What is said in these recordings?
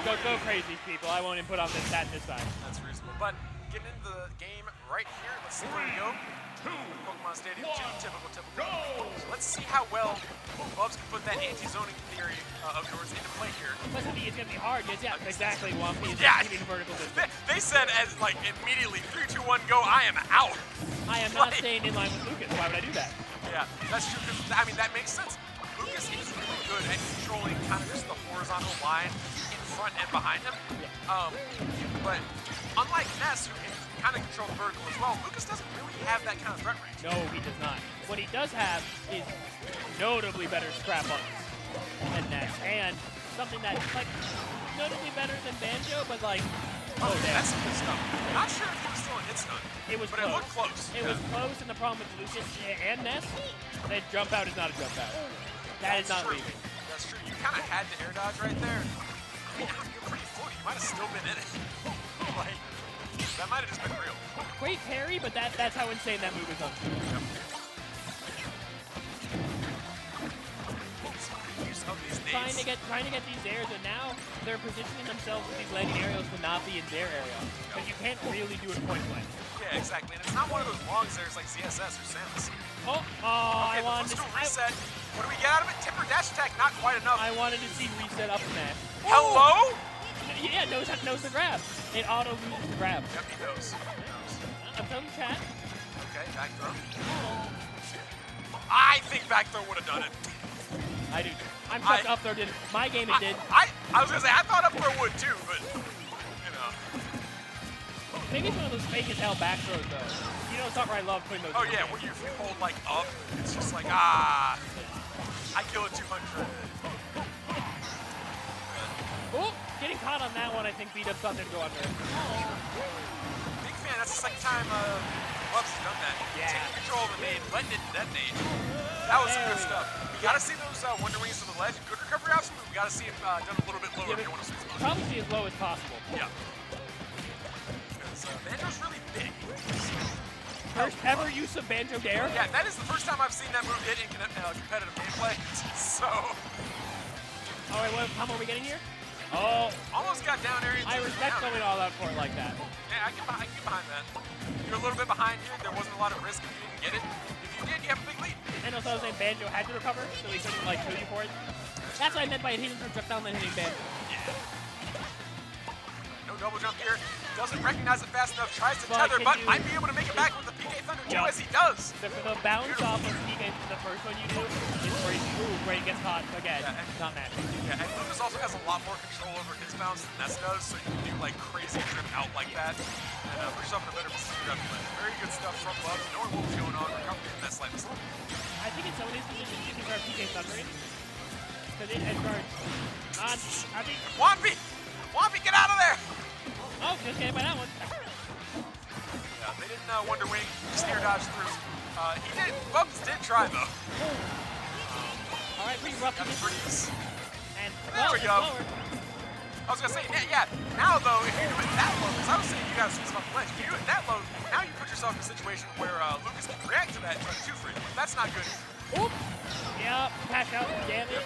like, go crazy, people. I won't input on that this time. That's reasonable. But getting into the game right here, let's see where we go. Pokemon Stadium, typical. So let's see how well Bubbs can put that anti-zoning theory of yours into play here. Plus, I think it's going to be hard. Yeah, exactly. Juanpi is Yeah. keeping vertical distance. They said as like immediately 3, 2, 1, go. I am out. I am not staying in line with Lucas. Why would I do that? Yeah, that's true. Because I mean that makes sense. Lucas is really good at controlling kind of just the horizontal line in front and behind him. Yeah. But unlike Ness, who can kind of control the vertical as well, Lucas doesn't really have that kind of threat range. No, he does not. What he does have is notably better scrap ups than Ness, and something that's like notably better than Banjo, but like, oh, that's some good stuff. Not sure if he was still in hit stun. It was but close. It looked close. It was close, and the problem with Lucas and Ness, that jump out is not a jump out. That is not leaving. That's true. You kind of had to air dodge right there. I mean, you're pretty full. You might have still been in it. Like, that might have just been real. Great parry, but that's how insane that move is on. Yep. Trying to get these airs, and now they're positioning themselves with these landing aerials to not be in their area. But you can't really do it point blank. Yeah, exactly. And it's not one of those long airs like ZSS or Samus. Oh, okay, I wanted to reset. What do we get out of it? Tipper dash attack, not quite enough. I wanted to see reset up smash. Hello? Yeah, knows the grab. It auto loses the grab. Yep, he knows. I'm telling the chat. Okay, back throw. I think back throw would have done it. I do. I'm shocked up throw did. My game it did. I was gonna say I thought up throw would too, but you know. Maybe it's one of those fake as hell back throws though. You know something I love putting those. Oh yeah, when you hold like up, it's just like I kill it 200. Oh, getting caught on that one, I think beat up something to go under. Big fan. That's the second time Bubbs has done that. Yeah. Taking control of the nade, letting it detonate. That was some good stuff. We gotta see those Wonder Wings to the ledge. Good recovery option, but we gotta see it done a little bit lower. Yeah, probably as low as possible. Yeah. Because Banjo's really big. First ever use of Banjo Dare? Yeah, that is the first time I've seen that move hit in competitive gameplay. So. All right, what combo are we getting here? Oh. Almost got down area. I respect going all out for it like that. Yeah, I can get behind that. You're a little bit behind here. There wasn't a lot of risk if you didn't get it. If you did, you have a big lead. And also I was saying Banjo had to recover, so he couldn't like kill you for it. That's what I meant by hitting from jump down and hitting Banjo. Yeah. No double jump here. Doesn't recognize it fast enough. Tries to tether, but might be able to make it back with the PK Thunder 2 as he does. The bounce off of PK, the first one you do, is where he gets caught again. Yeah, not matching. Yeah, and Lucas also has a lot more control over his bounce than Ness does, so you can do like crazy trip out like that. And put yourself in a better position. Very good stuff from Bubbs. Knowing what was going on, recovering from that slight mistake. I think in some of these positions you can start PK Thundering. Because it starts I think Juanpi! Juanpi, get out of there! Oh, just getting by that one. Yeah, they didn't Wonder Wing, snare dodge through. Bubbs did try though. All right, pretty rough. Freeze. And there we go. Lower. I was gonna say, yeah. Now though, if you do it that low, because I was saying you guys switch off the ledge. If you do it that low, now you put yourself in a situation where Lucas can react to that and try to free. That's not good. Oop. Yeah, cash out the damage.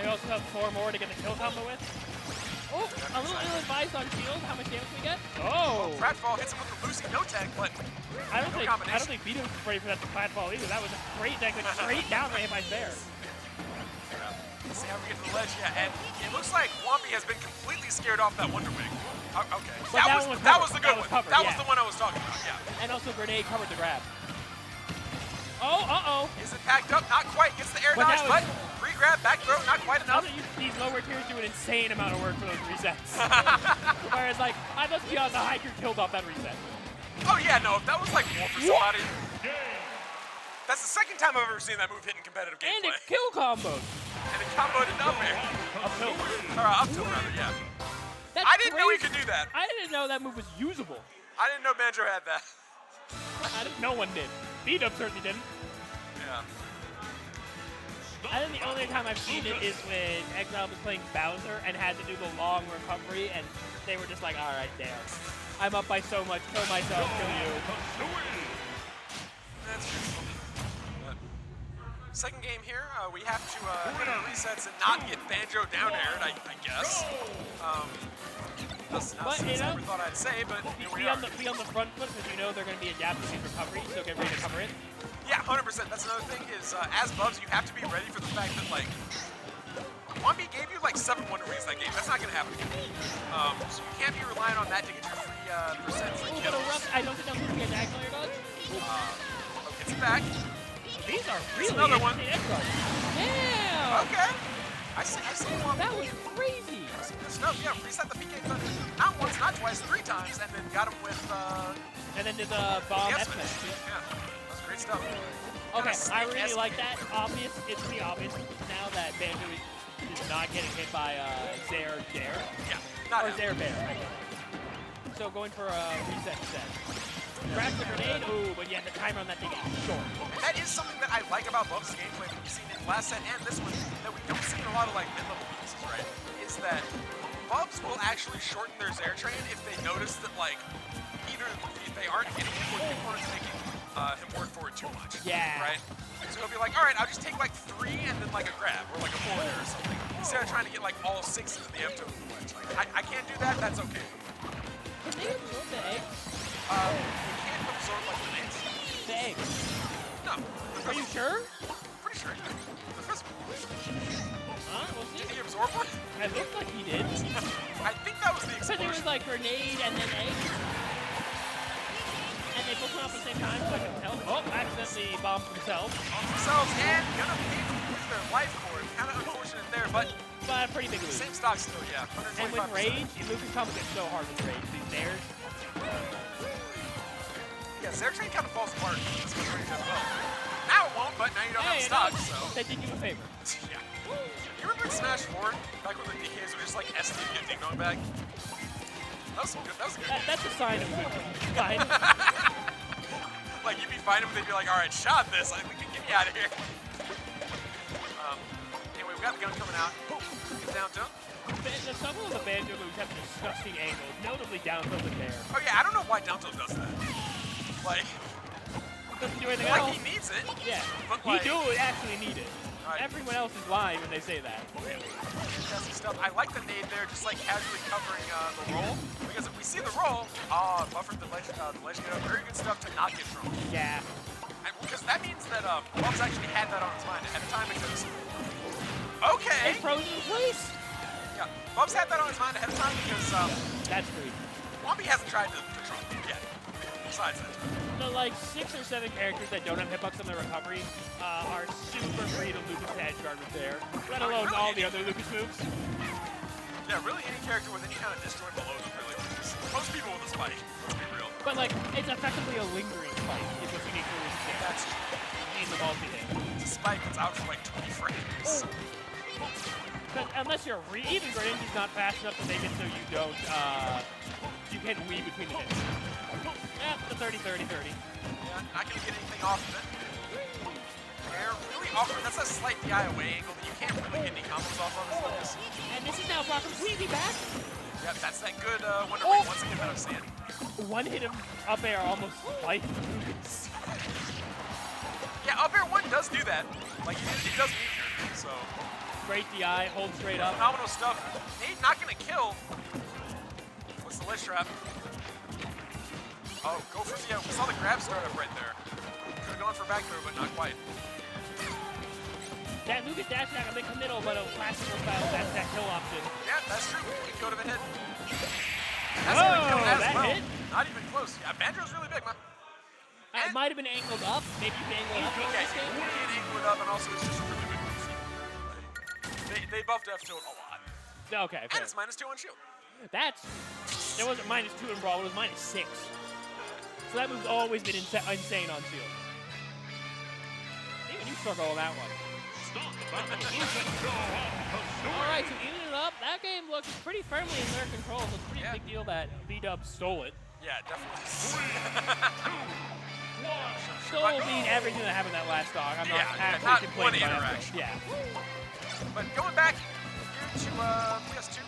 They also have 4 more to get the kill combo with. Oh, a little ill-advised on shield. How much damage we get? Oh! Pratfall hits him with the Lucy no tag, but I don't think Vito was ready for that Pratfall either. That was a great deck, like straight down right by there. Let's see how we get to the ledge. Yeah, and it looks like Juanpi has been completely scared off that Wonder Wing. Okay, that was the good one. That was the one I was talking about. Yeah. And also Grenade covered the grab. Oh, Is it packed up? Not quite. Gets the air dodge, but free grab, back throw, not quite enough. These lower tiers do an insane amount of work for those resets. Whereas, like, I must be honest, the hiker killed off that reset. Oh yeah, no, if that was like more for somebody. That's the second time I've ever seen that move hit in competitive gameplay. And it kill combos. And it comboed into up air. Up tilt. Or up tilt rather, yeah. I didn't know he could do that. I didn't know that move was usable. I didn't know Banjo had that. No one did. Beat-up certainly didn't. Yeah. I think the only time I've seen it is when Exile was playing Bowser and had to do the long recovery, and they were just like, all right, damn. I'm up by so much. Kill myself, kill you. That's true. But second game here. We have to hit our resets and not get Banjo down aired, I guess. That's not something I never thought I'd say, but here we are. Be on the front foot because you know they're going to be adapting these recoveries, so get ready to cover it. Yeah, 100%. That's another thing is, as Bubbs, you have to be ready for the fact that, like, Juanpi gave you, like, 7 Wonder Wings that game. That's not going to happen. So you can't be relying on that to get your free kills. I don't think I'm going to get diagonal air dodge. Gets it back. These are really another one. Yeah! Okay. I see one. That was crazy. No, yeah, reset the PK thunder. Not once, not twice, 3 times, and then got him with, and then did the bomb yes, S-Smash. Yeah, that's great stuff. Okay, I really like that. It's pretty obvious now that Banjo is not getting hit by Zair Dare. Yeah, not or Zair Bear. So going for a reset set. Grab the grenade, ooh, but yeah, the timer on that thing is short. And that is something that I like about Bubbs' gameplay that we've seen in last set and this one, that we don't see in a lot of like mid-level pieces, right? Is that Bubbs will actually shorten their Zair train if they notice that like either if they aren't hitting him or the opponent's making him work for it too much. Yeah. Right? So he'll be like, all right, I'll just take like 3 and then like a grab or like a forward air or something. Instead of trying to get like all 6 into the F-Token ledge. Like, I can't do that, that's okay. Can they absorb the eggs? You can't absorb like grenades. The eggs? No. Are you sure? Pretty sure. The physical. We'll see. Did he absorb one? It looked like he did. I think that was the explosion. Because it was like grenade and then egg. And they both went off at the same time, so I can tell. Oh, accidentally bombed themselves. And gonna pay with their life cord. Kind of unfortunate there, but a pretty big lead. Same stock still, yeah. And with Rage, Lucas Combo gets so hard with Rage. These Zairs. Yeah, Zair train kind of falls apart in this Rage as well. Now it won't, but now you don't have stock, so. They did you a favor. Yeah. You remember in Smash 4, back when the DKs were just like SD getting going back? That was good. That was good. That's a sign of good. Fine. Like, you'd be fighting them, they'd be like, all right, shot this. Like, we can get you out of here. Anyway, we got the gun coming out. Get down to him. Some of the Banjo moves have disgusting angles, notably down tilt and there. Oh yeah, I don't know why down tilt does that. Like, doesn't do anything like else. he needs it. Yeah, but he like, do actually need it. Right. Everyone else is lying when they say that. Fantastic stuff. I like the nade there, just like casually covering the roll. Because if we see the roll, buffered the ledge get up. Very good stuff to not get thrown. Yeah. Because that means that Bubbs actually had that on his mind ahead of time because. Okay. It's frozen in place. Yeah, Bubbs had that on his mind ahead of time because. That's great. Juanpi hasn't tried to control him yet. Besides that. The like 6 or 7 characters that don't have hitbox on their recovery are super free to Lucas to edge guard with there, let alone really all the other Lucas moves. Yeah, really any character with any kind of disjoint below them really loses. Most people with a spike, let's be real. But like, it's effectively a lingering spike is what's unique for Lucas. That's true. You need the multi-hit. It's a spike that's out for like 20 frames. Unless you're even Greninja's not fast enough to make it so you don't, you can weave between the hits. Yeah, the 30-30-30. Yeah, not gonna get anything off of it. They're really awkward. That's a slight DI away angle that you can't really get any combos off of as Lucas. And this is now brought completely back. Yeah, that's that good Wonder Wing once again out of sand. One hit him up air almost like Lucas. Yeah, up air 1 does do that. Like, it does meet you, so. Great DI, hold straight up. Phenomenal stuff. Nade not gonna kill. What's the ledge trap? Oh, go for the, we saw the grab start up right there. Could've gone for back throw, but not quite. That Lucas dash attack a bit middle, but a classical style that kill option. Yeah, that's true. He could have been hit. That's gonna kill as that well. hit? Not even close. Yeah, Banjo's really big, man. It might have been angled up. Maybe you can angle it up. Yeah, you can angle it up, and also it's just a really good move. They buffed F-Tilt a lot. Okay, and it's -2 on shield. It wasn't -2 in Brawl, it was -6. So that move's always been insane on shield. Even you struggle on that one. Alright, so evening it up. That game looks pretty firmly in their control, so it's a pretty big deal that B-Dub stole it. Yeah, definitely. Stole being everything that happened that last stock. I'm not actually not complaining one about interaction. Yeah. But going back here to PS2.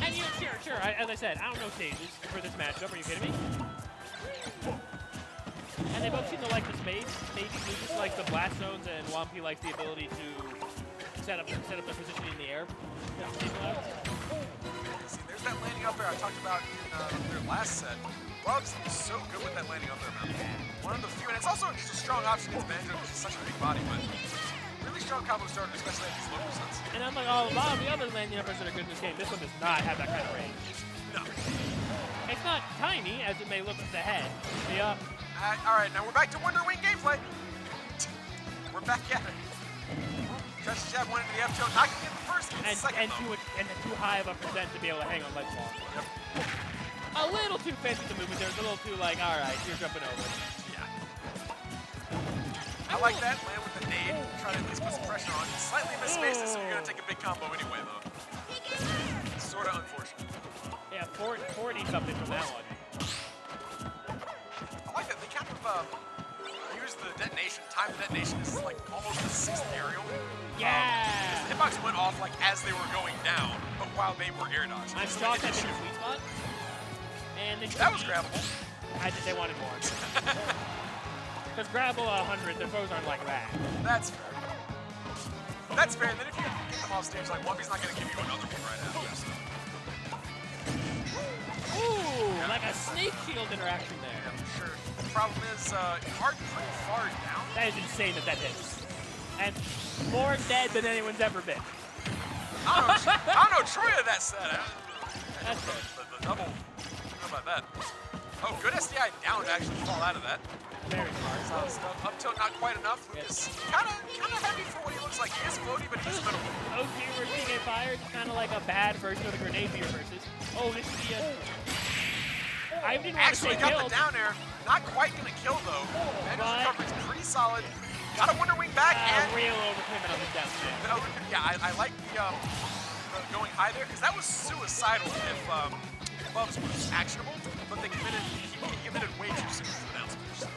And you know, sure. As I said, I don't know stages for this matchup. Are you kidding me? And they both seem to like the space. Maybe Blue just likes the blast zones, and Juanpi likes the ability to set up their position in the air. See, there's that landing up there I talked about in their last set. Bubbs is so good with that landing up there, man. One of the few, and it's also just a strong option against Banjo, which is such a big body, but really strong combo starter, especially at these low percents. And I'm like, oh, a lot of the other landing uppers that are good in this game, this one does not have that kind of range. No. It's not tiny, as it may look at the head. Yeah. All right, now we're back to Wonder Wing gameplay. We're back at it. Tries to jab one into the F tilt, not gonna get the first, gets the second though. And too high of a percent to be able to hang on ledge ball. Yep. A little too fancy the movement there. It's a little too like, all right, you're jumping over. Yeah. I like that. Land with the nade. Try to at least put some pressure on. Slightly misspaced it, so you're going to take a big combo anyway, though. Sort of unfortunate. Yeah, 40 something from that one. I like that. They kind of use the detonation. Time detonation is like almost a 6th aerial. Yeah. The hitbox went off like as they were going down, but while they were air dodging. I'm shocked that's in a sweet spot. And that was grabbable. I think they wanted more. Because grabble 100, their foes aren't like that. That's fair. That's fair. And then if you get them off stage, like Juanpi's not going to give you another one right after. So. Ooh, yeah. Like a snake shield interaction there. Yeah, for sure. The problem is, hard pretty far down. That is insane that hits. And more dead than anyone's ever been. I don't know Troy of that set. That's good. The double. How about that? Oh, good SDI down to actually fall out of that. Very smart. Solid stuff. Up tilt, not quite enough. Lucas, kind of heavy for what he looks like. He is floaty, but he's minimal. OG versus PK Fire is kind of like a bad version of the grenade beer versus. Oh, this is the. I didn't want to say got killed. the down air. Not quite gonna kill though. Banjo's recovery's pretty solid. Got a Wonder Wing back and real overcommitment on the down stage. Yeah, I like the going high there because that was suicidal if Bubbs was actionable, but he committed way too soon to the down smash. So.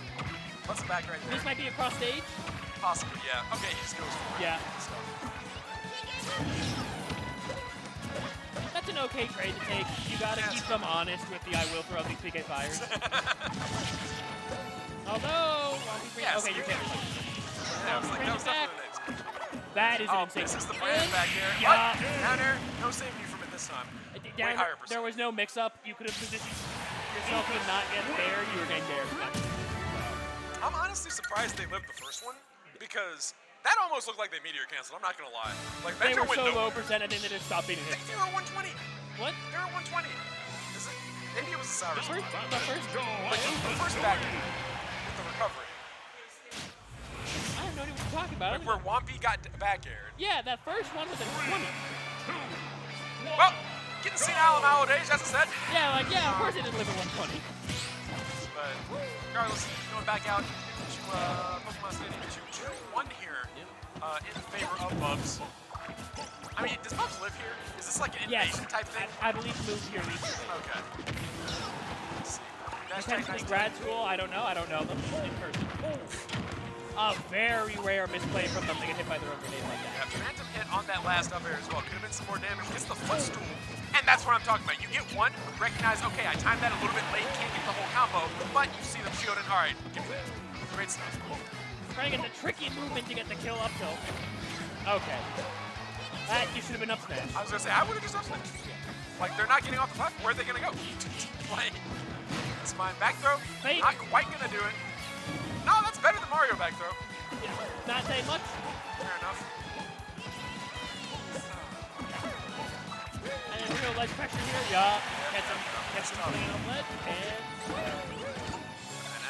Plus the back right there. This might be across stage? Possibly, yeah. Okay, he just goes for it. Yeah. That's an okay trade to take. You gotta keep them honest with the I will throw these PK Fires. Although, okay, you can't. That is an insane. This is the brand back there. Yeah. Down air, no saving you from it this time. Way higher percent. There was no mix-up. You could have positioned yourself to not get dared. You were getting dared. I'm honestly surprised they lived the first one because that almost looked like they meteor canceled. I'm not gonna lie. Like they were so low percent, and then they just stopped beating him. They were 120. What? They were 120. Is it? Maybe it was a sour. The first back with the recovery. I don't know what you're talking about. Like where Juanpi got back aired. Yeah, that first one was a 20. Well, getting senile nowadays, as I said. Yeah, like, yeah, of course they didn't live at 120. But regardless, going back out to Pokemon Stadium 2-1 here in favor of Bubbs. I mean, does Bubbs live here? Is this like an invasion type thing? I believe he moved here recently. Okay. Let's see. Potentially grad school, I don't know them in person. A very rare misplay from them to get hit by their own grenade like that. Yeah, phantom hit on that last up air as well. Could have been some more damage. Gets the footstool. And that's what I'm talking about. You get one, recognize, okay, I timed that a little bit late, can't get the whole combo, but you see them shielding. All right, give me that. Great stuff. Trying to get the tricky movement to get the kill up tilt. Okay. That you should have been up smash. I was going to say, I would have just up smash. Like, they're not getting off the platform. Where are they going to go? Like, it's fine. Back throw, not quite going to do it. No, that's better than Mario back throw. Yeah, not saying much. Fair enough. And real ledge pressure here. Yeah. Get some clean on ledge. And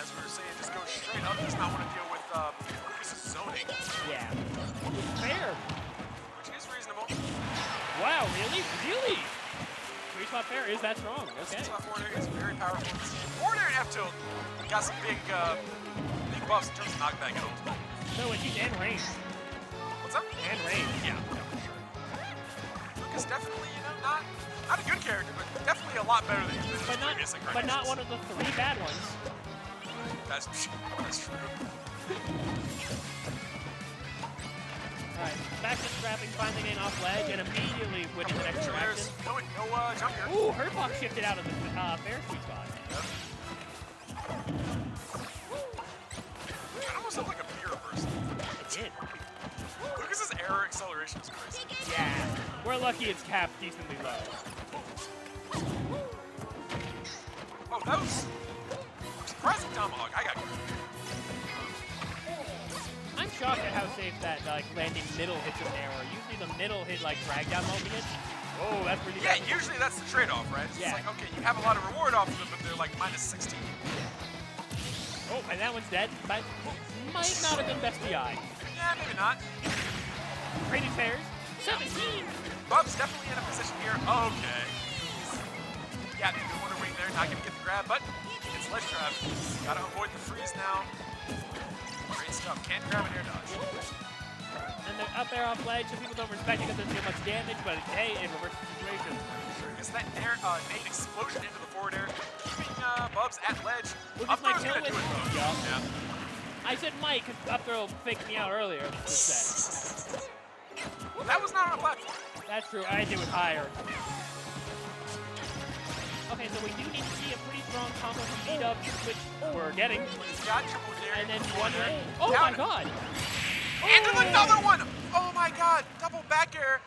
as we were saying, just go straight up. Does not want to deal with Lucas' zoning. Yeah. Fair. Which is reasonable. Wow, really? Really? 3-spot fair is that strong. Okay. 3-spot forward air is very powerful. Forward air and F-tilt got some big buffs in terms of knockback and ultimate. No, it's and range. What's up? And range. Yeah, for sure. Lucas definitely, not a good character, but definitely a lot better than he's been in previous incarnations. But not one of the 3 bad ones. That's true. Alright, back to scrapping, finally getting off ledge, and immediately winning the next interaction. No jump here. Ooh, Hurtbox shifted out of the fair sweet spot. Yep. error acceleration is crazy. Yeah. We're lucky it's capped decently low. Oh, that was surprising tomahawk. I got grabbed. I'm shocked at how safe that like landing middle hits an error. Usually the middle hit like drag down multi-hit. Oh, that's really Yeah, bad. usually that's the trade-off, right? Yeah. It's like, okay, you have a lot of reward off of it, but they're like minus 16. Oh, and that one's dead. But might not have been best DI. Yeah, maybe not. Trading pairs. 17. Bubbs definitely in a position here. Okay. Yeah, they do want to wing there, not gonna get the grab, but it's ledge grab. Gotta avoid the freeze now. Great stuff. Can't grab an air dodge. And they're up there off ledge, so people don't respect it because it doesn't do much damage, but hey, it reverses the situation. I guess that air nade explosion into the forward air, keeping Bubbs at ledge. Which Up is my throw's kill gonna do with it though. yeah. Yeah. I said Mike, because up throw faked me out earlier. Just Well, that was not on a platform. That's true. I did it higher. Okay, so we do need to see a pretty strong combo from B-Dubs, which we're getting. Got triple there. And then one more. Oh Down my it. god! And then another one! Oh my god! Double back air.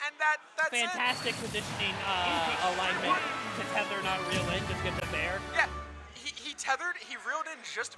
And that's Fantastic positioning alignment to tether, not reel in, just get them there. it. Yeah, he tethered, he reeled in just